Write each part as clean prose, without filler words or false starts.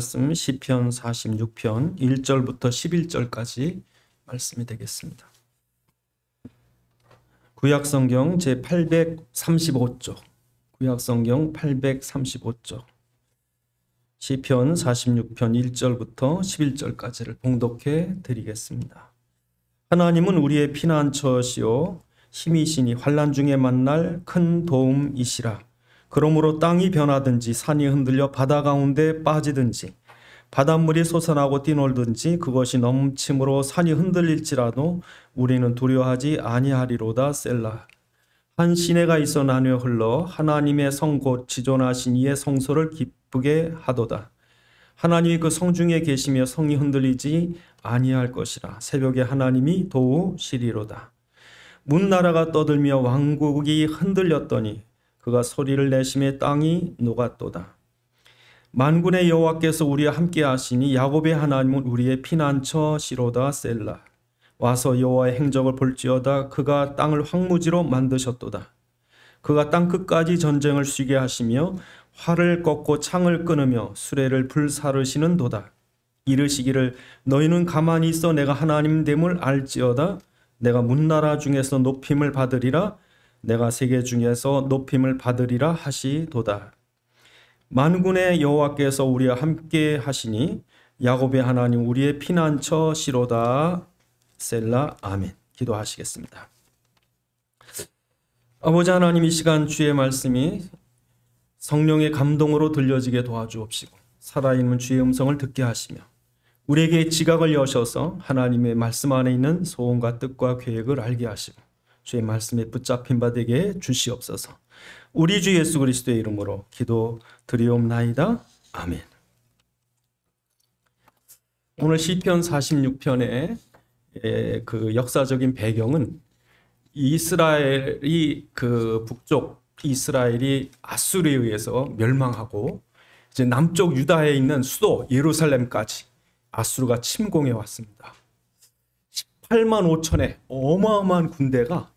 말씀 시편 46편 1절부터 11절까지 말씀이 되겠습니다. 구약성경 제835쪽, 구약성경 835쪽, 시편 46편 1절부터 11절까지를 봉독해 드리겠습니다. 하나님은 우리의 피난처시요 힘이시니 환난 중에 만날 큰 도움이시라. 그러므로 땅이 변하든지 산이 흔들려 바다 가운데 빠지든지 바닷물이 솟아나고 뛰놀든지 그것이 넘침으로 산이 흔들릴지라도 우리는 두려워하지 아니하리로다. 셀라. 한 시내가 있어 나뉘어 흘러 하나님의 성 곧 지존하신 이의 성소를 기쁘게 하도다. 하나님이 그 성 중에 계시며 성이 흔들리지 아니할 것이라. 새벽에 하나님이 도우시리로다. 문나라가 떠들며 왕국이 흔들렸더니 그가 소리를 내심에 땅이 녹았도다. 만군의 여호와께서 우리와 함께 하시니 야곱의 하나님은 우리의 피난처시로다. 셀라. 와서 여호와의 행적을 볼지어다. 그가 땅을 황무지로 만드셨도다. 그가 땅 끝까지 전쟁을 쉬게 하시며 활을 꺾고 창을 끊으며 수레를 불사르시는 도다. 이르시기를 너희는 가만히 있어 내가 하나님됨을 알지어다. 내가 문나라 중에서 높임을 받으리라. 내가 세계 중에서 높임을 받으리라 하시도다. 만군의 여호와께서 우리와 함께 하시니 야곱의 하나님 우리의 피난처시로다. 셀라. 아멘. 기도하시겠습니다. 아버지 하나님, 이 시간 주의 말씀이 성령의 감동으로 들려지게 도와주옵시고 살아있는 주의 음성을 듣게 하시며 우리에게 지각을 여셔서 하나님의 말씀 안에 있는 소원과 뜻과 계획을 알게 하시고 주의 말씀에 붙잡힌 바 되게 주시옵소서. 우리 주 예수 그리스도의 이름으로 기도드리옵나이다. 아멘. 오늘 시편 46편의 그 역사적인 배경은 이스라엘이 그 북쪽 이스라엘이 아수르에 의해서 멸망하고 이제 남쪽 유다에 있는 수도 예루살렘까지 아수르가 침공해 왔습니다. 18만 5천의 어마어마한 군대가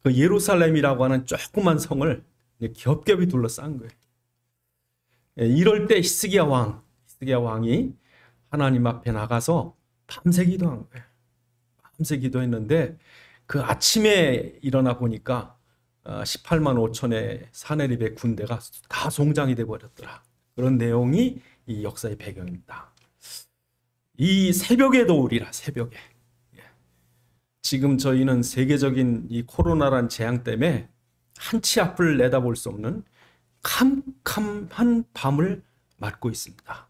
그 예루살렘이라고 하는 조그만 성을 겹겹이 둘러싼 거예요. 이럴 때 히스기야 왕이 하나님 앞에 나가서 밤새 기도한 거예요. 밤새 기도했는데 그 아침에 일어나 보니까 18만 5천의 사내립의 군대가 다 송장이 돼버렸더라. 그런 내용이 이 역사의 배경입니다. 이 새벽에도 오리라. 새벽에. 지금 저희는 세계적인 이 코로나란 재앙 때문에 한치 앞을 내다볼 수 없는 캄캄한 밤을 맞고 있습니다.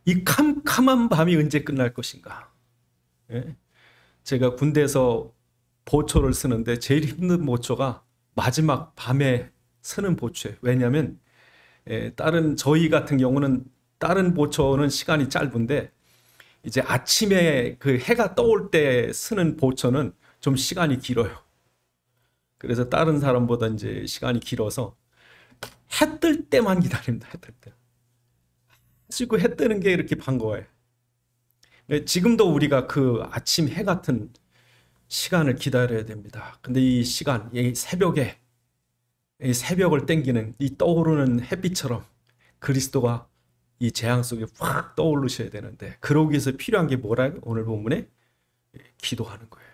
이 캄캄한 밤이 언제 끝날 것인가? 제가 군대에서 보초를 쓰는데 제일 힘든 보초가 마지막 밤에 쓰는 보초예요. 왜냐하면 저희 같은 경우는 다른 보초는 시간이 짧은데 이제 아침에 그 해가 떠올 때 쓰는 보초는 좀 시간이 길어요. 그래서 다른 사람보다 이제 시간이 길어서 해 뜰 때만 기다립니다. 해 뜰 때. 지금 해 뜨는 게 이렇게 반가워요. 지금도 우리가 그 아침 해 같은 시간을 기다려야 됩니다. 근데 이 시간, 이 새벽에, 이 새벽을 땡기는 이 떠오르는 햇빛처럼 그리스도가 이 재앙 속에 확 떠오르셔야 되는데 그러기 위해서 필요한 게 뭐라고? 오늘 본문에 기도하는 거예요.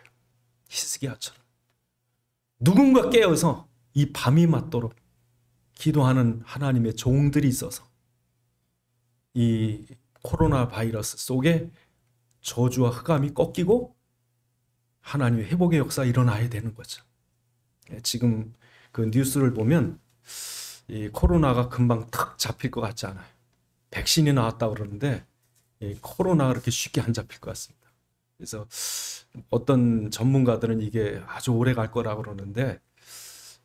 히스기야처럼. 누군가 깨어서 이 밤이 맞도록 기도하는 하나님의 종들이 있어서 이 코로나 바이러스 속에 저주와 흑암이 꺾이고 하나님의 회복의 역사가 일어나야 되는 거죠. 지금 그 뉴스를 보면 이 코로나가 금방 탁 잡힐 것 같지 않아요. 백신이 나왔다고 그러는데 코로나가 그렇게 쉽게 안 잡힐 것 같습니다. 그래서 어떤 전문가들은 이게 아주 오래 갈 거라고 그러는데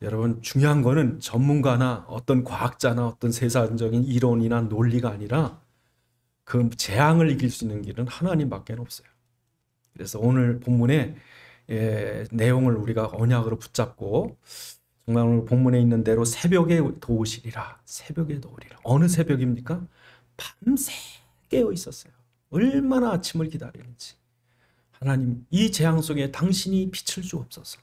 여러분, 중요한 거는 전문가나 어떤 과학자나 어떤 세상적인 이론이나 논리가 아니라 그 재앙을 이길 수 있는 길은 하나님밖에 없어요. 그래서 오늘 본문의 내용을 우리가 언약으로 붙잡고 정말 오늘 본문에 있는 대로 새벽에 도우시리라. 새벽에 도우리라. 어느 새벽입니까? 밤새 깨어 있었어요. 얼마나 아침을 기다리는지. 하나님, 이 재앙 속에 당신이 빛을 주옵소서.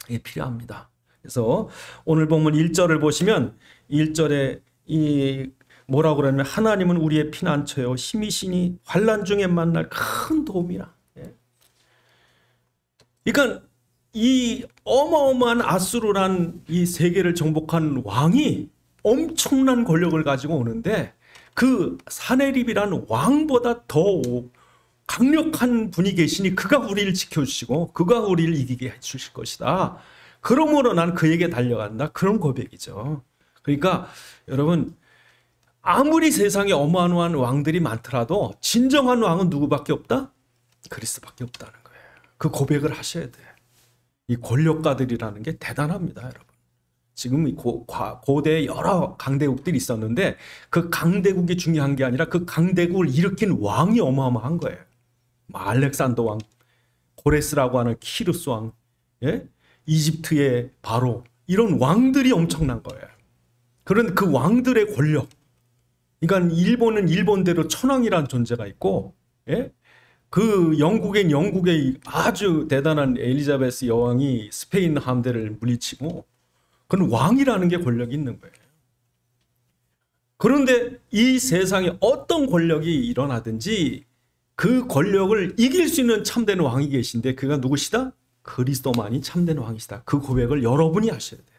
이게 필요합니다. 그래서 오늘 본문 1절을 보시면 1절에 이 뭐라고 그러냐면 하나님은 우리의 피난처요 힘이시니 환난 중에 만날 큰 도움이라. 예. 그러니까 이 어마어마한 아수르란 이 세계를 정복한 왕이 엄청난 권력을 가지고 오는데 그 사네립이라는 왕보다 더 강력한 분이 계시니 그가 우리를 지켜주시고 그가 우리를 이기게 해주실 것이다. 그러므로 난 그에게 달려간다. 그런 고백이죠. 그러니까 여러분 아무리 세상에 어마어마한 왕들이 많더라도 진정한 왕은 누구밖에 없다? 그리스도밖에 없다는 거예요. 그 고백을 하셔야 돼요. 이 권력가들이라는 게 대단합니다, 여러분. 지금 고대에 여러 강대국들이 있었는데 그 강대국이 중요한 게 아니라 그 강대국을 일으킨 왕이 어마어마한 거예요. 알렉산더 왕, 고레스라고 하는 키루스 왕, 예? 이집트의 바로 이런 왕들이 엄청난 거예요. 그런 그 왕들의 권력. 그러니까 일본은 일본대로 천황이라는 존재가 있고, 예? 그 영국의 아주 대단한 엘리자베스 여왕이 스페인 함대를 물리치고 그건 왕이라는 게 권력이 있는 거예요. 그런데 이 세상에 어떤 권력이 일어나든지 그 권력을 이길 수 있는 참된 왕이 계신데 그가 누구시다? 그리스도만이 참된 왕이시다. 그 고백을 여러분이 하셔야 돼요.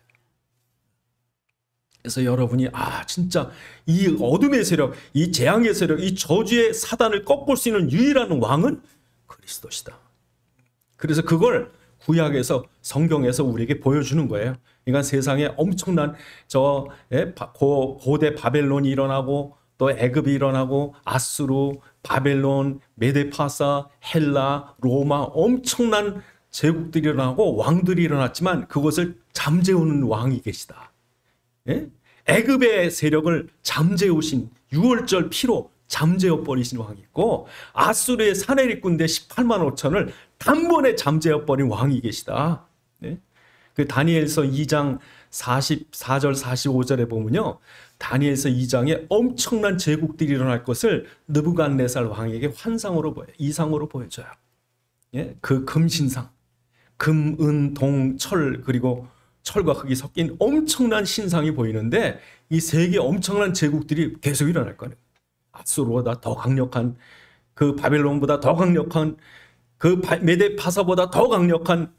그래서 여러분이 진짜 이 어둠의 세력, 이 재앙의 세력, 이 저주의 사단을 꺾을 수 있는 유일한 왕은 그리스도시다. 그래서 그걸 구약에서 성경에서 우리에게 보여주는 거예요. 그러니까 세상에 엄청난 고대 바벨론이 일어나고 또 애굽이 일어나고 아수르, 바벨론, 메데파사, 헬라, 로마 엄청난 제국들이 일어나고 왕들이 일어났지만 그것을 잠재우는 왕이 계시다. 예? 애굽의 세력을 잠재우신 6월절 피로 잠재워 버리신 왕이 있고 아수르의 사내립 군대 18만 5천을 단번에 잠재워 버린 왕이 계시다. 네? 그 다니엘서 2장 44절 45절에 보면요. 다니엘서 2장에 엄청난 제국들이 일어날 것을 느부갓네살 왕에게 환상으로 이상으로 보여줘요. 예? 그 금신상, 금, 은, 동, 철 그리고 철과 흙이 섞인 엄청난 신상이 보이는데 이 세계 엄청난 제국들이 계속 일어날 거예요. 아수르보다 더 강력한 그 바벨론보다 더 강력한 그 메데파사보다 더 강력한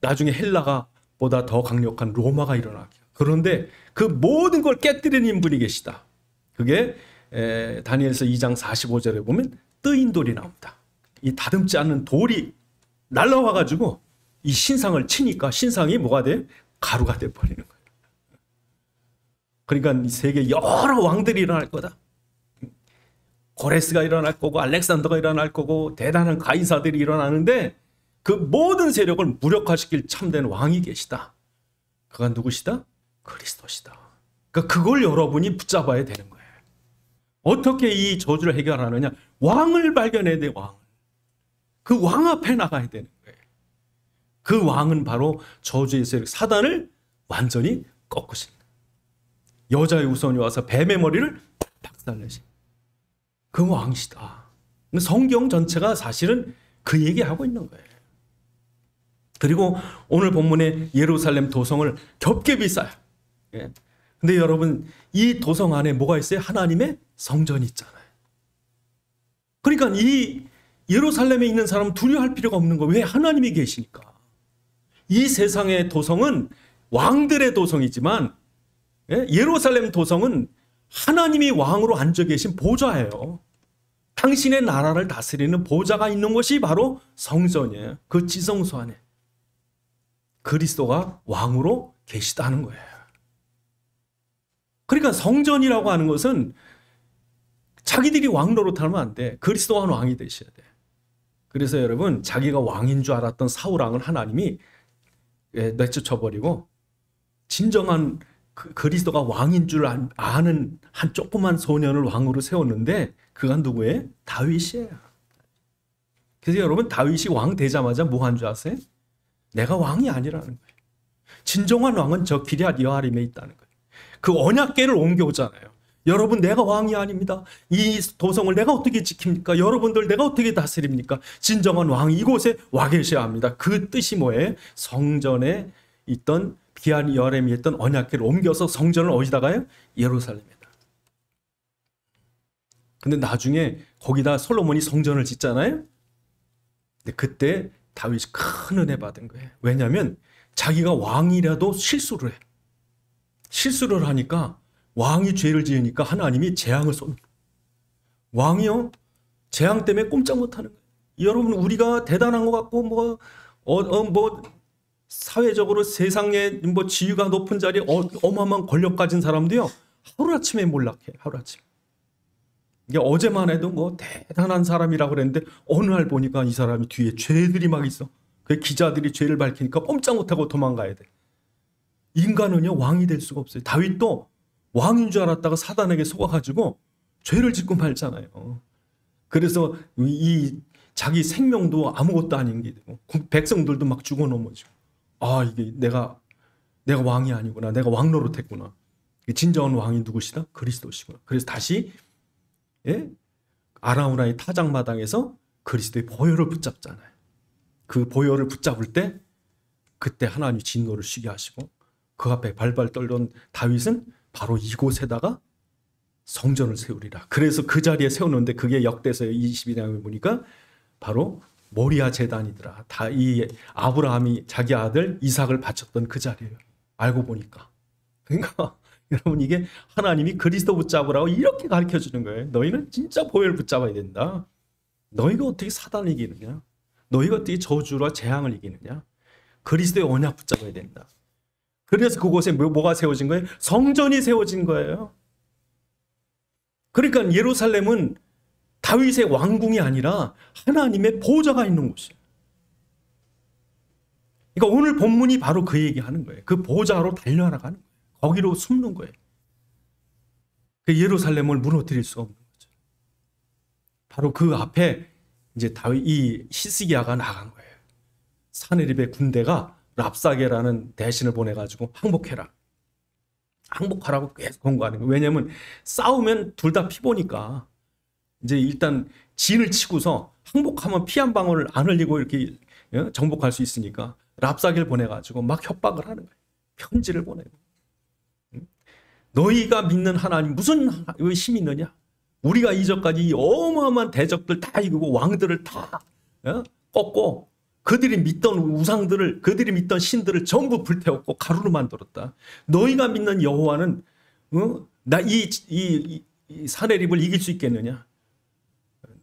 나중에 헬라가 보다 더 강력한 로마가 일어나게. 그런데 그 모든 걸 깨뜨리는 분이 계시다. 그게 다니엘서 2장 45절에 보면 뜨인 돌이 나옵니다. 이 다듬지 않는 돌이 날라와 가지고 이 신상을 치니까 신상이 뭐가 돼? 가루가 돼 버리는 거예요. 그러니까 이 세계 여러 왕들이 일어날 거다. 고레스가 일어날 거고 알렉산더가 일어날 거고 대단한 가이사들이 일어나는데 그 모든 세력을 무력화시킬 참된 왕이 계시다. 그가 누구시다? 그리스도시다. 그러니까 그걸 여러분이 붙잡아야 되는 거예요. 어떻게 이 저주를 해결하느냐? 왕을 발견해야 돼, 왕. 그 왕 앞에 나가야 되는 거예요. 그 왕은 바로 저주의 세력 사단을 완전히 꺾으신 여자의 우선이 와서 뱀의 머리를 박살내신 그 왕이시다. 성경 전체가 사실은 그 얘기하고 있는 거예요. 그리고 오늘 본문의 예루살렘 도성을 겹게 비싸요. 예. 근데 여러분 이 도성 안에 뭐가 있어요? 하나님의 성전이 있잖아요. 그러니까 이 예루살렘에 있는 사람은 두려워할 필요가 없는 거예요. 왜? 하나님이 계시니까. 이 세상의 도성은 왕들의 도성이지만 예루살렘 도성은 하나님이 왕으로 앉아 계신 보좌예요. 당신의 나라를 다스리는 보좌가 있는 것이 바로 성전이에요. 그 지성소 안에 그리스도가 왕으로 계시다는 거예요. 그러니까 성전이라고 하는 것은 자기들이 왕 노릇하면 안 돼. 그리스도가 왕이 되셔야 돼. 그래서 여러분 자기가 왕인 줄 알았던 사울 왕을 하나님이 내쫓아버리고 진정한 그리스도가 왕인 줄 아는 한 조그만 소년을 왕으로 세웠는데 그가 누구예요? 다윗이에요. 그래서 여러분 다윗이 왕 되자마자 뭐 한 줄 아세요? 내가 왕이 아니라는 거예요. 진정한 왕은 저 기럇 여아림에 있다는 거예요. 그 언약궤를 옮겨오잖아요. 여러분 내가 왕이 아닙니다. 이 도성을 내가 어떻게 지킵니까? 여러분들 내가 어떻게 다스립니까? 진정한 왕이 이곳에 와 계셔야 합니다. 그 뜻이 뭐예요? 성전에 있던 기럇 여아림에 있던 언약궤를 옮겨서 성전을 어디다가요? 예루살렘에다. 근데 나중에 거기다 솔로몬이 성전을 짓잖아요. 근데 그때 다윗이 큰 은혜 받은 거예요. 왜냐하면 자기가 왕이라도 실수를 해. 실수를 하니까 왕이 죄를 지으니까 하나님이 재앙을 쏘는 거예요. 왕이요? 재앙 때문에 꼼짝 못하는 거예요. 여러분 우리가 대단한 것 같고 뭐 사회적으로 세상에 뭐 지위가 높은 자리에 어마어마한 권력 가진 사람도요 하루아침에 몰락해. 하루아침. 이게 어제만 해도 뭐 대단한 사람이라고 그랬는데 어느 날 보니까 이 사람이 뒤에 죄들이 막 있어. 그 기자들이 죄를 밝히니까 꼼짝 못하고 도망가야 돼. 인간은요 왕이 될 수가 없어요. 다윗도 왕인 줄 알았다가 사단에게 속아가지고 죄를 짓고 말잖아요. 그래서 이 자기 생명도 아무것도 아닌 게 되고 백성들도 막 죽어 넘어지고 이게 내가 왕이 아니구나. 내가 왕 노릇했구나. 진정한 왕이 누구시다? 그리스도시구나. 그래서 다시 아라우나의 타작마당에서 그리스도의 보혈을 붙잡잖아요. 그 보혈을 붙잡을 때 그때 하나님이 진노를 쉬게 하시고 그 앞에 발발 떨던 다윗은 바로 이곳에다가 성전을 세우리라. 그래서 그 자리에 세우는데 그게 역대서 22장에 보니까 바로 모리아 제단이더라. 다 이 아브라함이 자기 아들 이삭을 바쳤던 그 자리예요. 알고 보니까. 그러니까 여러분 이게 하나님이 그리스도 붙잡으라고 이렇게 가르쳐 주는 거예요. 너희는 진짜 보혈 붙잡아야 된다. 너희가 어떻게 사단을 이기느냐? 너희가 어떻게 저주와 재앙을 이기느냐? 그리스도의 언약 붙잡아야 된다. 그래서 그곳에 뭐가 세워진 거예요? 성전이 세워진 거예요. 그러니까 예루살렘은 다윗의 왕궁이 아니라 하나님의 보좌가 있는 곳이에요. 그러니까 오늘 본문이 바로 그 얘기하는 거예요. 그 보좌로 달려나가는 거예요. 거기로 숨는 거예요. 그 예루살렘을 무너뜨릴 수 없는 거죠. 바로 그 앞에 이제 다윗 이 히스기야가 나간 거예요. 사네립의 군대가 랍사게라는 대신을 보내가지고 항복해라. 항복하라고 계속 권고하는 거예요. 왜냐하면 싸우면 둘 다 피보니까 이제 일단 진을 치고서 항복하면 피 한 방울 안 흘리고 이렇게 정복할 수 있으니까 랍사게를 보내가지고 막 협박을 하는 거예요. 편지를 보내고. 너희가 믿는 하나님 무슨 힘이 있느냐? 우리가 이전까지 이 어마어마한 대적들 다 이기고 왕들을 다 꺾고 그들이 믿던 우상들을 그들이 믿던 신들을 전부 불태웠고 가루로 만들었다. 너희가 믿는 여호와는 이 사내립을 이길 수 있겠느냐?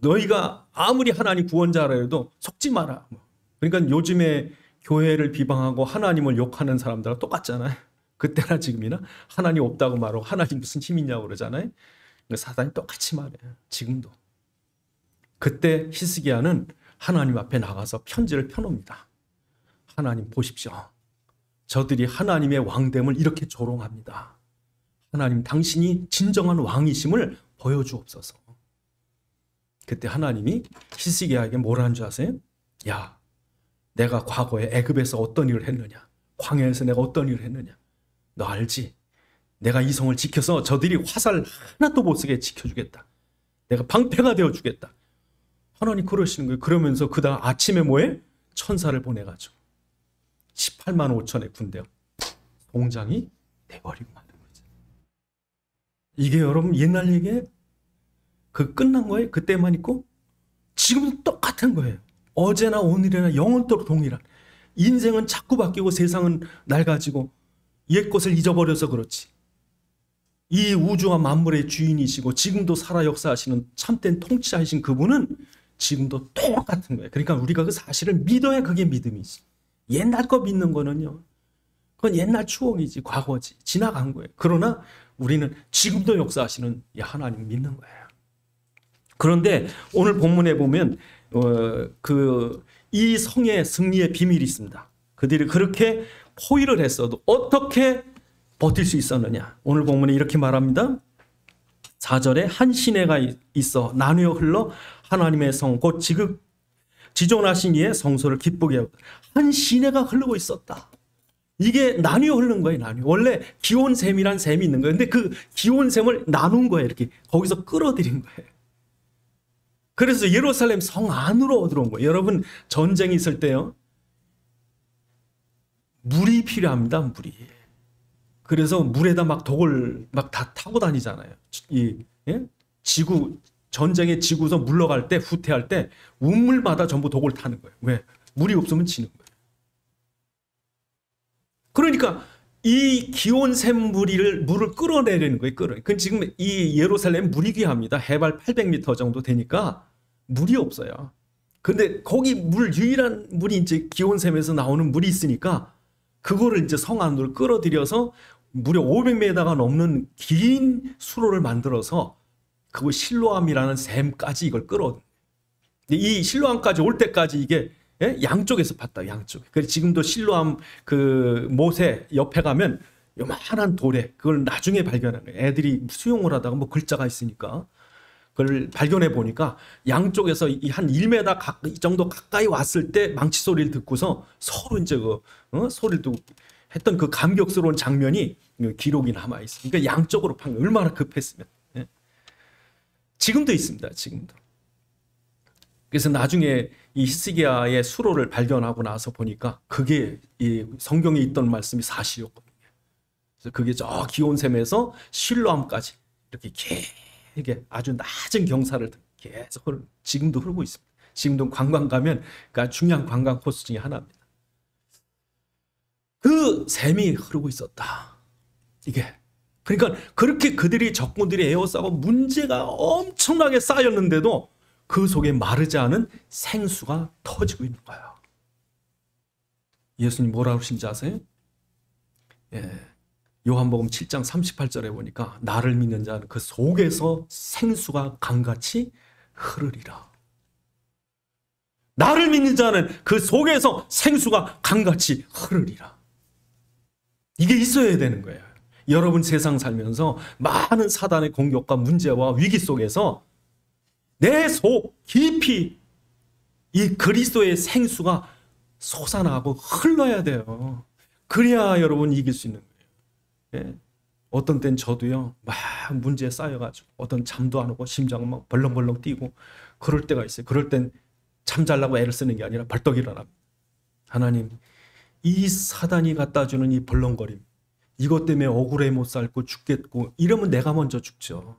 너희가 아무리 하나님 구원자라 해도 속지 마라. 그러니까 요즘에 교회를 비방하고 하나님을 욕하는 사람들과 똑같잖아요. 그때나 지금이나 하나님 없다고 말하고 하나님 무슨 힘이 있냐고 그러잖아요. 사단이 똑같이 말해요. 지금도. 그때 히스기야는 하나님 앞에 나가서 편지를 펴놓습니다. 하나님 보십시오. 저들이 하나님의 왕됨을 이렇게 조롱합니다. 하나님 당신이 진정한 왕이심을 보여주옵소서. 그때 하나님이 히스기야에게 뭐라는 줄 아세요? 야, 내가 과거에 애굽에서 어떤 일을 했느냐? 광야에서 내가 어떤 일을 했느냐? 너 알지? 내가 이 성을 지켜서 저들이 화살 하나도 못 쓰게 지켜주겠다. 내가 방패가 되어주겠다. 하나님 그러시는 거예요. 그러면서 그 다음 아침에 뭐해? 천사를 보내가지고 18만 5천의 군대 공장이 돼버리고 마는 거죠. 이게 여러분 옛날 얘기예요? 그 끝난 거예요? 그때만 있고? 지금도 똑같은 거예요. 어제나 오늘이나 영원토록 동일한. 인생은 자꾸 바뀌고 세상은 낡아지고 옛 것을 잊어버려서 그렇지. 이 우주와 만물의 주인이시고 지금도 살아 역사하시는 참된 통치자이신 그분은 지금도 똑같은 거예요. 그러니까 우리가 그 사실을 믿어야 그게 믿음이지. 옛날 거 믿는 거는요. 그건 옛날 추억이지, 과거지, 지나간 거예요. 그러나 우리는 지금도 역사하시는 이 하나님 믿는 거예요. 그런데 오늘 본문에 보면 이 성의 승리의 비밀이 있습니다. 그들이 그렇게 포위를 했어도 어떻게 버틸 수 있었느냐. 오늘 본문에 이렇게 말합니다. 4절에 한 시내가 있어 나누어 흘러 하나님의 성 곧 지존하신 이의 성소를 기쁘게 하고 한 시내가 흐르고 있었다. 이게 나누어 흐르는 거예요. 나누어. 원래 기온샘이란 샘이 있는 거예요. 근데 그 기온샘을 나눈 거예요. 이렇게 거기서 끌어들인 거예요. 그래서 예루살렘 성 안으로 들어온 거예요. 여러분 전쟁이 있을 때요. 물이 필요합니다. 물이. 그래서 물에다 막 독을 막 다 타고 다니잖아요. 지구 전쟁에 지고서 물러갈 때, 후퇴할 때 우물마다 전부 독을 타는 거예요. 왜? 물이 없으면 지는 거예요. 그러니까 이 기온샘 물을 끌어내리는 거예요. 그 지금 이 예루살렘 물이 귀합니다. 해발 800m 정도 되니까 물이 없어요. 근데 거기 유일한 물이 이제 기온샘에서 나오는 물이 있으니까 그거를 이제 성 안으로 끌어들여서 무려 500m가 넘는 긴 수로를 만들어서 그거 실로암이라는 샘까지 이걸 끌어. 이 실로암까지 올 때까지 이게 양쪽에서 봤다, 양쪽에. 그래서 지금도 실로암 그 모세 옆에 가면 요만한 돌에 그걸 나중에 발견한 거예요. 애들이 수영을 하다가 뭐 글자가 있으니까 그걸 발견해 보니까 양쪽에서 한 1m 정도 가까이 왔을 때 망치 소리를 듣고서 서로 이제 소리를 듣고 했던 그 감격스러운 장면이 기록이 남아 있어요. 그러니까 양쪽으로 판 얼마나 급했으면. 지금도 있습니다. 지금도. 그래서 나중에 이 히스기야의 수로를 발견하고 나서 보니까 그게 이 성경에 있던 말씀이 사실이었거든요. 그래서 그게 저 기온샘에서 실로암까지 이렇게 길게 아주 낮은 경사를 계속 지금도 흐르고 있습니다. 지금도 관광 가면 그러니까 중요한 관광 코스 중에 하나입니다. 그 샘이 흐르고 있었다. 이게 그러니까 그렇게 그들이 적군들이 에워싸고 문제가 엄청나게 쌓였는데도 그 속에 마르지 않은 생수가 터지고 있는 거예요. 예수님 뭐라고 하신지 아세요? 요한복음 7장 38절에 보니까 나를 믿는 자는 그 속에서 생수가 강같이 흐르리라. 나를 믿는 자는 그 속에서 생수가 강같이 흐르리라. 이게 있어야 되는 거예요. 여러분 세상 살면서 많은 사단의 공격과 문제와 위기 속에서 내 속 깊이 이 그리스도의 생수가 솟아나고 흘러야 돼요. 그래야 여러분 이길 수 있는 거예요. 예? 어떤 땐 저도요 막 문제에 쌓여가지고 어떤 잠도 안 오고 심장은 막 벌렁벌렁 뛰고 그럴 때가 있어요. 그럴 땐 잠잘라고 애를 쓰는 게 아니라 벌떡 일어납니다. 하나님, 이 사단이 갖다 주는 이 벌렁거림, 이것 때문에 억울해 못 살고 죽겠고 이러면 내가 먼저 죽죠.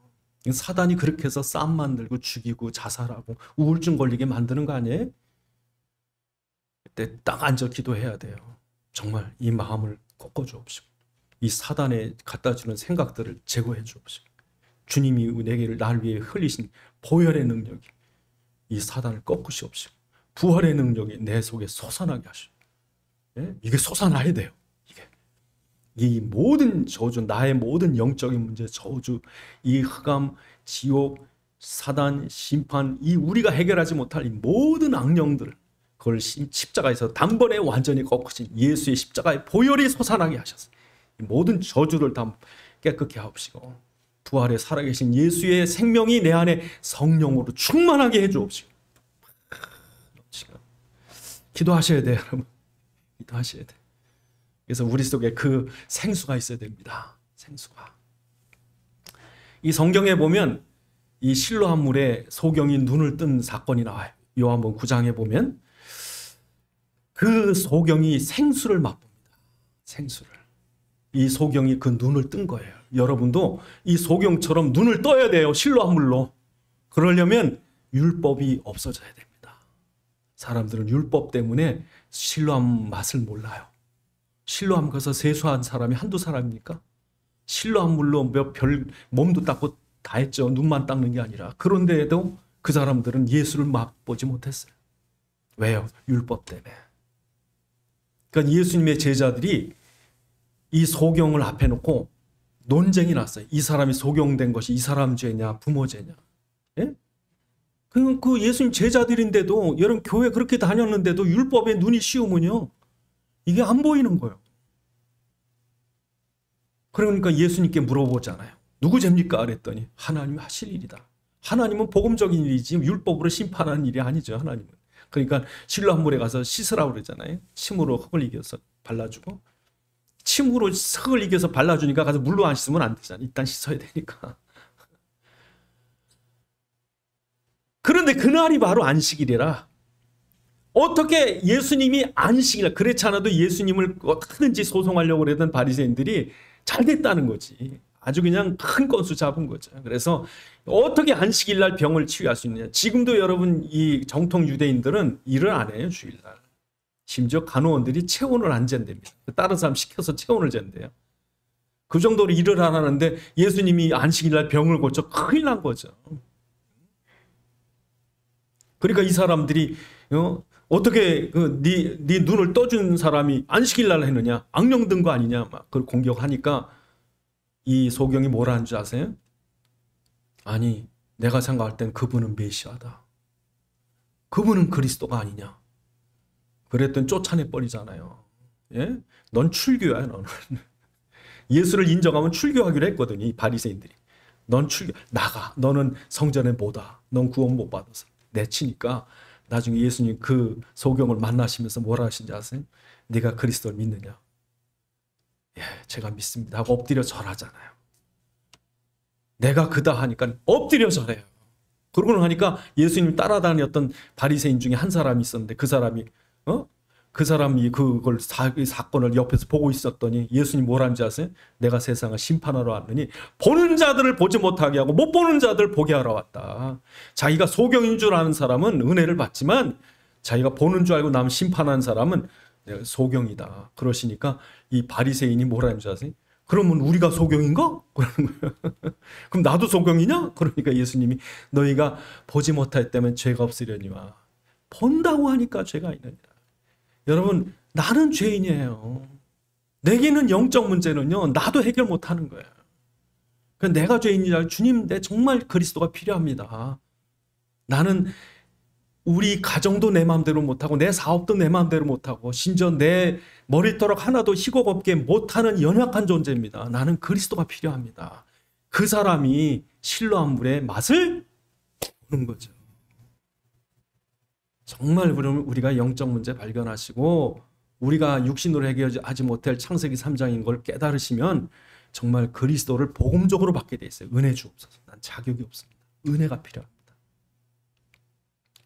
사단이 그렇게 해서 싸움 만들고 죽이고 자살하고 우울증 걸리게 만드는 거 아니에요? 그때 딱 앉아 기도해야 돼요. 정말 이 마음을 꺾어주옵시고 이 사단에 갖다 주는 생각들을 제거해 주옵시고 주님이 내게 날 위해 흘리신 보혈의 능력이 이 사단을 꺾으시옵시고 부활의 능력이 내 속에 솟아나게 하시고 이게 솟아나야 돼요. 이 모든 저주, 나의 모든 영적인 문제, 저주, 이 흑암, 지옥, 사단, 심판, 이 우리가 해결하지 못할 이 모든 악령들을 그걸 십자가에서 단번에 완전히 꺾으신 예수의 십자가의 보혈이 솟아나게 하셨어요. 이 모든 저주를 다 깨끗게 하옵시고 부활에 살아계신 예수의 생명이 내 안에 성령으로 충만하게 해주옵시고 기도하셔야 돼요, 여러분. 기도하셔야 돼요. 그래서 우리 속에 그 생수가 있어야 됩니다. 생수가. 이 성경에 보면 이 실로암 물에 소경이 눈을 뜬 사건이 나와요. 요한복음 9장에 보면 그 소경이 생수를 맛봅니다. 생수를. 이 소경이 그 눈을 뜬 거예요. 여러분도 이 소경처럼 눈을 떠야 돼요. 실로암 물로. 그러려면 율법이 없어져야 됩니다. 사람들은 율법 때문에 실로암 맛을 몰라요. 실로암 가서 세수한 사람이 한두 사람입니까? 실로암 물로 몸도 닦고 다 했죠. 눈만 닦는 게 아니라. 그런데도 그 사람들은 예수를 맛보지 못했어요. 왜요? 율법 때문에. 그러니까 예수님의 제자들이 이 소경을 앞에 놓고 논쟁이 났어요. 이 사람이 소경된 것이 이 사람 죄냐 부모 죄냐. 예? 그 예수님 제자들인데도 여러분 교회 그렇게 다녔는데도 율법에 눈이 씌우면요. 이게 안 보이는 거예요. 그러니까 예수님께 물어보잖아요. 누구 죄입니까? 그랬더니 하나님이 하실 일이다. 하나님은 복음적인 일이지 율법으로 심판하는 일이 아니죠. 하나님은. 그러니까 실로암 물에 가서 씻으라고 그러잖아요. 침으로 흙을 이겨서 발라주고 침으로 흙을 이겨서 발라주니까 가서 물로 안 씻으면 안 되잖아요. 일단 씻어야 되니까. 그런데 그날이 바로 안식일이라 어떻게 예수님이 안식일, 그렇지 않아도 예수님을 어떻게든지 소송하려고 그랬던 바리새인들이 잘 됐다는 거지. 아주 그냥 큰 건수 잡은 거죠. 그래서 어떻게 안식일 날 병을 치유할 수 있느냐. 지금도 여러분 이 정통 유대인들은 일을 안 해요, 주일날. 심지어 간호원들이 체온을 안 잰답니다. 다른 사람 시켜서 체온을 잰대요. 그 정도로 일을 안 하는데 예수님이 안식일 날 병을 고쳐 큰일 난 거죠. 그러니까 이 사람들이 어떻게 네 눈을 떠준 사람이 안식일 날 했느냐, 악령 든 거 아니냐 막 그걸 공격하니까 이 소경이 뭐라 하는 줄 아세요? 아니 내가 생각할 땐 그분은 메시아다. 그분은 그리스도가 아니냐. 그랬더니 쫓아내 버리잖아요. 예? 넌 출교야 너는. 예수를 인정하면 출교하기로 했거든요. 이 바리새인들이. 넌 출교 나가. 너는 성전에 못 와. 넌 구원 못 받아서. 내치니까 나중에 예수님 그 소경을 만나시면서 뭐라 하신지 아세요? 네가 그리스도를 믿느냐? 예, 제가 믿습니다 하고 엎드려 절하잖아요. 내가 그다 하니까 엎드려 절해요. 그러고 나니까 예수님 따라다녔던 바리새인 중에 한 사람이 있었는데 그 사람이 그걸 사건을 옆에서 보고 있었더니 예수님 뭐라는지 아세요? 내가 세상을 심판하러 왔느니 보는 자들을 보지 못하게 하고 못 보는 자들을 보게 하러 왔다. 자기가 소경인 줄 아는 사람은 은혜를 받지만 자기가 보는 줄 알고 남 심판하는 사람은 내가 소경이다. 그러시니까 이 바리새인이 뭐라는지 아세요? 그러면 우리가 소경인가? 그러는 거예요. 그럼 나도 소경이냐? 그러니까 예수님이 너희가 보지 못하였다면 죄가 없으려니와 본다고 하니까 죄가 있느니라. 여러분 나는 죄인이에요. 내게는 영적 문제는요 나도 해결 못하는 거예요. 내가 죄인이라 주님 내 정말 그리스도가 필요합니다. 나는 우리 가정도 내 마음대로 못하고 내 사업도 내 마음대로 못하고 심지어 내 머리털ок 하나도 희곡없게 못하는 연약한 존재입니다. 나는 그리스도가 필요합니다. 그 사람이 실로암 물의 맛을 보는 거죠. 정말 우리가 영적 문제 발견하시고 우리가 육신으로 해결하지 못할 창세기 3장인 걸 깨달으시면 정말 그리스도를 복음적으로 받게 돼 있어요. 은혜 주옵소서. 난 자격이 없습니다. 은혜가 필요합니다.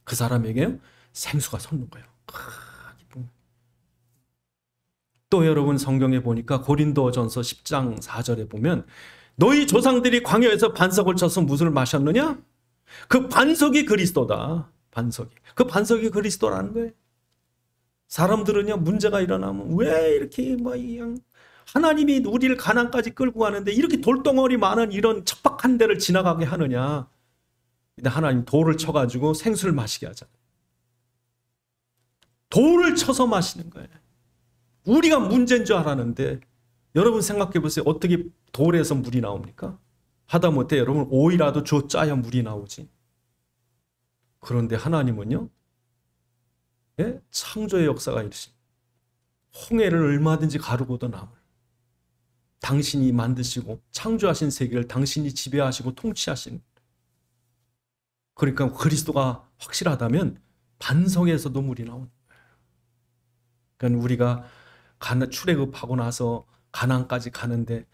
그 사람에게 생수가 솟는 거예요. 또 여러분 성경에 보니까 고린도전서 10장 4절에 보면 너희 조상들이 광야에서 반석을 쳐서 무엇을 마셨느냐? 그 반석이 그리스도다. 반석이. 그 반석이 그리스도라는 거예요. 사람들은요 문제가 일어나면 왜 이렇게 하나님이 우리를 가난까지 끌고 가는데 이렇게 돌덩어리 많은 이런 척박한 데를 지나가게 하느냐. 근데 하나님 돌을 쳐가지고 생수를 마시게 하잖아요. 돌을 쳐서 마시는 거예요. 우리가 문제인 줄 알았는데 여러분 생각해 보세요. 어떻게 돌에서 물이 나옵니까? 하다못해 여러분 오이라도 줘 짜야 물이 나오지. 그런데 하나님은요, 예? 창조의 역사가 이르십니다. 홍해를 얼마든지 가르고도 남을 당신이 만드시고 창조하신 세계를 당신이 지배하시고 통치하신. 그러니까 그리스도가 확실하다면 반석에서도 물이 나오는 거예요. 그러니까 우리가 출애굽하고 나서 가나안까지 가는데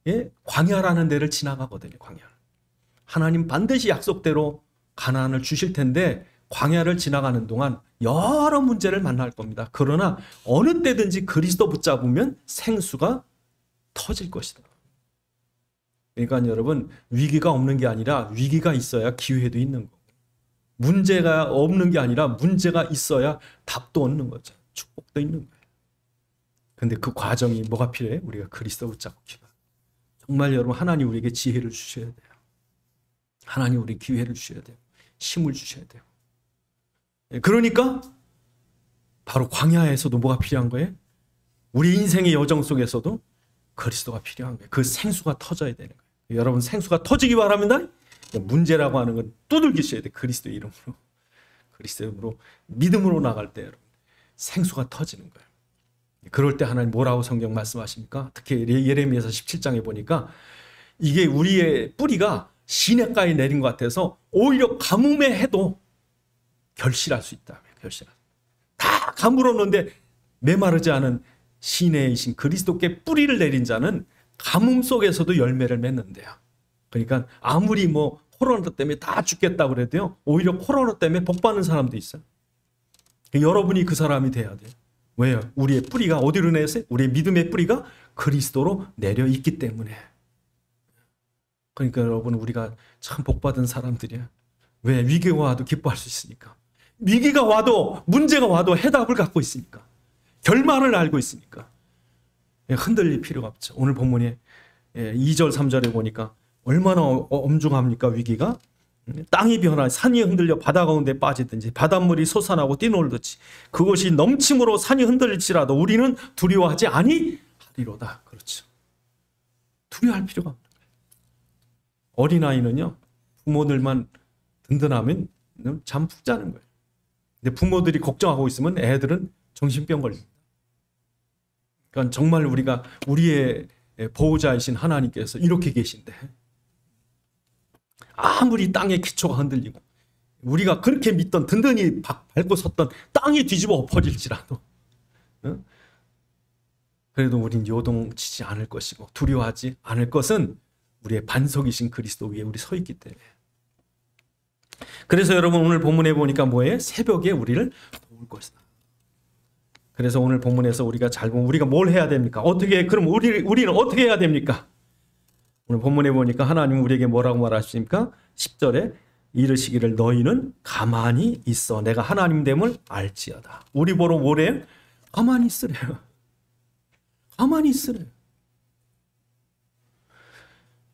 예? 광야라는 데를 지나가거든요. 광야. 하나님 반드시 약속대로 가나안을 주실 텐데 광야를 지나가는 동안 여러 문제를 만날 겁니다. 그러나 어느 때든지 그리스도 붙잡으면 생수가 터질 것이다. 그러니까 여러분 위기가 없는 게 아니라 위기가 있어야 기회도 있는 거고 문제가 없는 게 아니라 문제가 있어야 답도 얻는 거죠. 축복도 있는 거예요. 근데 그 과정이 뭐가 필요해? 우리가 그리스도 붙잡고 기도. 정말 여러분 하나님 우리에게 지혜를 주셔야 돼요. 하나님 우리 기회를 주셔야 돼요. 힘을 주셔야 돼요. 그러니까 바로 광야에서도 뭐가 필요한 거예요? 우리 인생의 여정 속에서도 그리스도가 필요한 거예요. 그 생수가 터져야 되는 거예요. 여러분 생수가 터지기 바랍니다. 문제라고 하는 건 두들기셔야 돼요. 그리스도 이름으로. 그리스도 이름으로 믿음으로 나갈 때 여러분 생수가 터지는 거예요. 그럴 때 하나님 뭐라고 성경 말씀하십니까? 특히 예레미야서 17장에 보니까 이게 우리의 뿌리가 시냇가에 내린 것 같아서 오히려 가뭄에 해도 결실할 수 있다. 다 가물었는데 메마르지 않은 시내이신 그리스도께 뿌리를 내린 자는 가뭄 속에서도 열매를 맺는데요. 그러니까 아무리 코로나 때문에 다 죽겠다고 그래도요. 오히려 코로나 때문에 복 받는 사람도 있어요. 여러분이 그 사람이 돼야 돼요. 왜요? 우리의 뿌리가 어디로 내렸어요? 우리의 믿음의 뿌리가 그리스도로 내려 있기 때문에. 그러니까 여러분, 우리가 참 복받은 사람들이야. 왜? 위기가 와도 기뻐할 수 있으니까. 위기가 와도, 문제가 와도 해답을 갖고 있으니까. 결말을 알고 있으니까. 흔들릴 필요가 없죠. 오늘 본문에 2절 3절에 보니까 얼마나 엄중합니까, 위기가? 땅이 변화, 산이 흔들려 바다 가운데 빠지든지 바닷물이 솟아나고 뛰놀듯이 그것이 넘침으로 산이 흔들릴지라도 우리는 두려워하지 아니하리로다. 그렇죠. 두려워할 필요가 없는 거예요. 어린아이는요, 부모들만 든든하면 잠 푹 자는 거예요. 근데 부모들이 걱정하고 있으면 애들은 정신병 걸립니다. 그러니까 정말 우리가 우리의 보호자이신 하나님께서 이렇게 계신데, 아무리 땅의 기초가 흔들리고 우리가 그렇게 믿던, 든든히 밟고 섰던 땅이 뒤집어 엎어질지라도 그래도 우린 요동치지 않을 것이고 두려워하지 않을 것은 우리의 반석이신 그리스도 위에 우리 서 있기 때문에. 그래서 여러분, 오늘 본문에 보니까 뭐예요? 새벽에 우리를 도울 것이다. 그래서 오늘 본문에서 우리가 잘 보면 우리가 뭘 해야 됩니까? 그럼 우리는 어떻게 해야 됩니까? 오늘 본문에 보니까 하나님은 우리에게 뭐라고 말하십니까? 10절에 이르시기를 너희는 가만히 있어 내가 하나님됨을 알지어다. 우리 보러 뭐래요? 가만히 있으래요. 가만히 있으래요.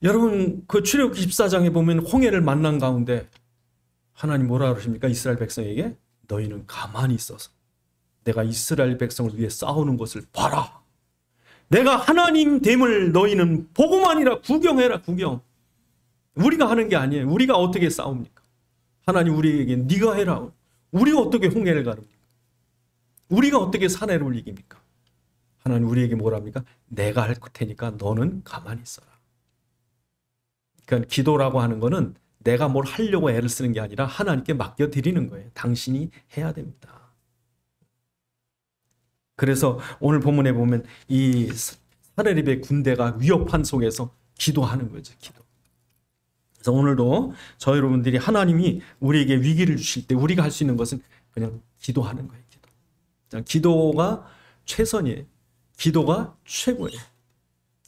여러분, 그 출애굽기 14장에 보면 홍해를 만난 가운데 하나님 뭐라 그러십니까? 이스라엘 백성에게 너희는 가만히 있어서 내가 이스라엘 백성을 위해 싸우는 것을 봐라. 내가 하나님 됨을 너희는 보고만이라. 구경해라, 구경. 우리가 하는 게 아니에요. 우리가 어떻게 싸웁니까? 하나님 우리에게 네가 해라. 우리가 어떻게 홍해를 가릅니까? 우리가 어떻게 산해를 이깁니까? 하나님 우리에게 뭐랍니까? 내가 할 테니까 너는 가만히 있어라. 그러니까 기도라고 하는 거는 내가 뭘 하려고 애를 쓰는 게 아니라 하나님께 맡겨드리는 거예요. 당신이 해야 됩니다. 그래서 오늘 본문에 보면 이 사내립의 군대가 위협한 속에서 기도하는 거죠. 기도. 그래서 오늘도 저희 여러분들이 하나님이 우리에게 위기를 주실 때 우리가 할 수 있는 것은 그냥 기도하는 거예요. 기도. 기도가 최선이에요. 기도가 최고예요.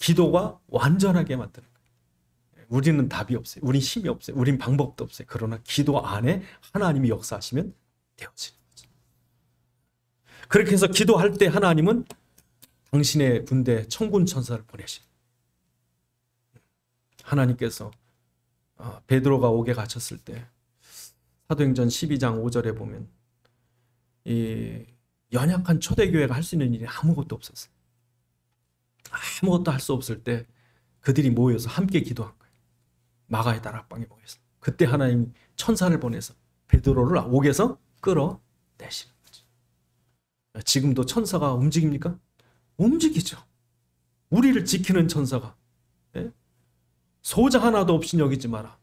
기도가 완전하게 만드는 거예요. 우리는 답이 없어요. 우린 힘이 없어요. 우린 방법도 없어요. 그러나 기도 안에 하나님이 역사하시면 되어지는 거죠. 그렇게 해서 기도할 때 하나님은 당신의 군대 천군 천사를 보내십니다. 하나님께서 베드로가 옥에 갇혔을 때 사도행전 12장 5절에 보면 이 연약한 초대교회가 할 수 있는 일이 아무것도 없었어요. 아무것도 할 수 없을 때 그들이 모여서 함께 기도한 거예요. 마가의 다락방에 모여서. 그때 하나님 천사를 보내서 베드로를 옥에서 끌어내시는 거죠. 지금도 천사가 움직입니까? 움직이죠. 우리를 지키는 천사가. 소자 하나도 없이 여기지 마라.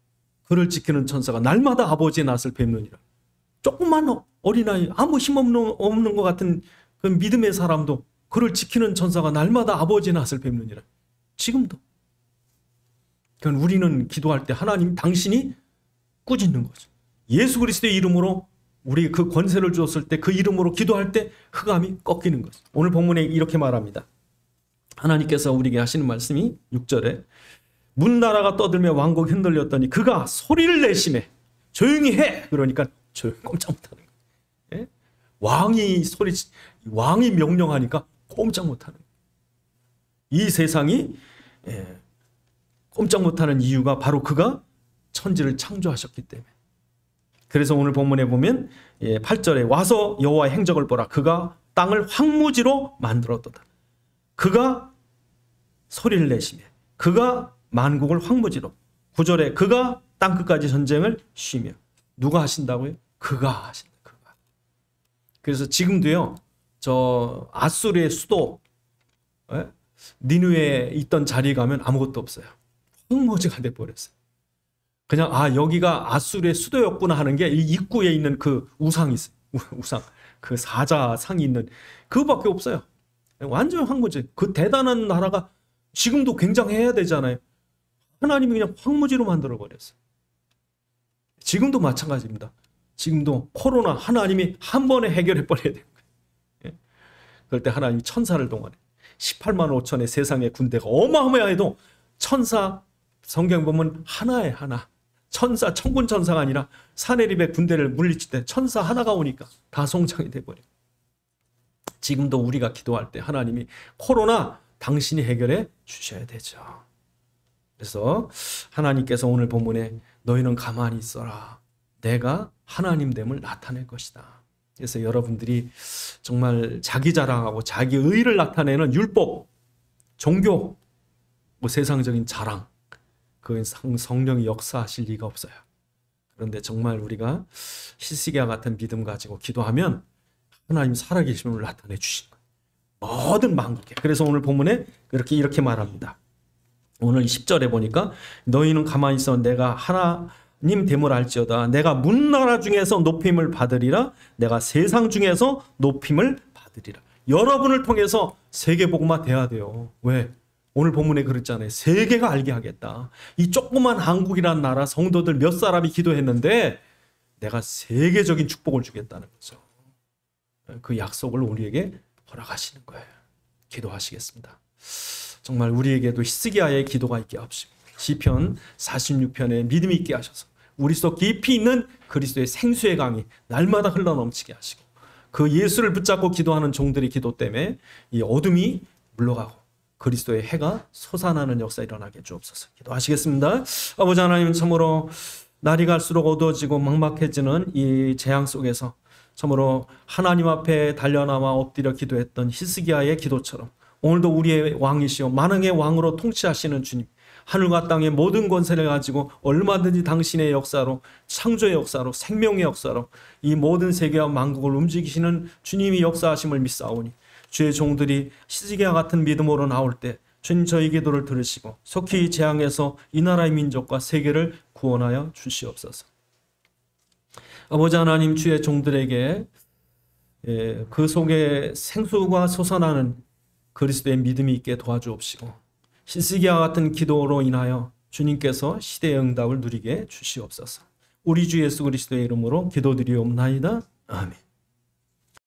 그를 지키는 천사가 날마다 아버지의 낯을 뵙느니라. 조그만 어린아이, 아무 힘없는 것 같은 그 믿음의 사람도 그를 지키는 천사가 날마다 아버지의 낯을 뵙느니라. 지금도. 그러니까 우리는 기도할 때 하나님 당신이 꾸짖는 거죠. 예수 그리스도의 이름으로 우리 그 권세를 주었을 때 그 이름으로 기도할 때 흑암이 꺾이는 거죠. 오늘 본문에 이렇게 말합니다. 하나님께서 우리에게 하시는 말씀이 6절에 문나라가 떠들며 왕국이 흔들렸더니 그가 소리를 내시매 조용히 해. 그러니까 꼼짝 못하는 거예요. 왕이 명령하니까 꼼짝 못하는 거예요. 이 세상이 꼼짝 못하는 이유가 바로 그가 천지를 창조하셨기 때문에. 그래서 오늘 본문에 보면 8절에 와서 여호와의 행적을 보라. 그가 땅을 황무지로 만들었도다. 그가 소리를 내시며 그가 만국을 황무지로. 9절에 그가 땅끝까지 전쟁을 쉬며. 누가 하신다고요? 그가 하신다. 그가. 그래서 지금도요, 저 아수르의 수도 니느웨에 있던 자리에 가면 아무것도 없어요. 황무지가 돼버렸어요. 그냥 여기가 아수르의 수도였구나 하는 게 이 입구에 있는 그 우상이 있어요. 우상, 그 사자상이 있는 그거밖에 없어요. 완전 황무지. 그 대단한 나라가 지금도 굉장해야 되잖아요. 하나님이 그냥 황무지로 만들어버렸어요. 지금도 마찬가지입니다. 지금도 코로나 하나님이 한 번에 해결해버려야 되는 거예요. 그럴 때 하나님이 천사를 동원해. 18만 5천의 세상의 군대가 어마어마해도 천사 성경 보면 하나에 하나. 천사, 천군 천사가 아니라 사내립의 군대를 물리칠 때 천사 하나가 오니까 다 송장이 돼버려요. 지금도 우리가 기도할 때 하나님이 코로나 당신이 해결해 주셔야 되죠. 그래서 하나님께서 오늘 본문에 너희는 가만히 있어라. 내가 하나님됨을 나타낼 것이다. 그래서 여러분들이 정말 자기 자랑하고 자기 의를 나타내는 율법, 종교, 뭐 세상적인 자랑, 그건 성령이 역사하실 리가 없어요. 그런데 정말 우리가 히스기야 같은 믿음 가지고 기도하면 하나님 살아계심을 나타내 주신 거예요. 모든 만국에. 그래서 오늘 본문에 이렇게 말합니다. 오늘 10절에 보니까 너희는 가만히 있어 내가 하나님 됨을 알지어다. 내가 문나라 중에서 높임을 받으리라. 내가 세상 중에서 높임을 받으리라. 여러분을 통해서 세계복음화 돼야 돼요. 왜? 오늘 본문에 그랬잖아요. 세계가 알게 하겠다. 이 조그만 한국이라는 나라 성도들 몇 사람이 기도했는데 내가 세계적인 축복을 주겠다는 거죠. 그 약속을 우리에게 허락하시는 거예요. 기도하시겠습니다. 정말 우리에게도 히스기야의 기도가 있게 하시고 시편 46편에 믿음이 있게 하셔서 우리 속 깊이 있는 그리스도의 생수의 강이 날마다 흘러넘치게 하시고 그 예수를 붙잡고 기도하는 종들의 기도 때문에 이 어둠이 물러가고 그리스도의 해가 솟아나는 역사 일어나게 주옵소서. 기도하시겠습니다. 아버지 하나님, 참으로 날이 갈수록 어두워지고 막막해지는 이 재앙 속에서 참으로 하나님 앞에 달려나와 엎드려 기도했던 히스기야의 기도처럼 오늘도 우리의 왕이시오 만왕의 왕으로 통치하시는 주님, 하늘과 땅의 모든 권세를 가지고 얼마든지 당신의 역사로, 창조의 역사로, 생명의 역사로 이 모든 세계와 만국을 움직이시는 주님이 역사하심을 믿사오니 주의 종들이 히스기야 같은 믿음으로 나올 때 주님 저희 기도를 들으시고 속히 재앙에서 이 나라의 민족과 세계를 구원하여 주시옵소서. 아버지 하나님, 주의 종들에게 그 속에 생수가 솟아나는 그리스도의 믿음이 있게 도와주옵시고 히스기야 같은 기도로 인하여 주님께서 시대의 응답을 누리게 주시옵소서. 우리 주 예수 그리스도의 이름으로 기도드리옵나이다. 아멘.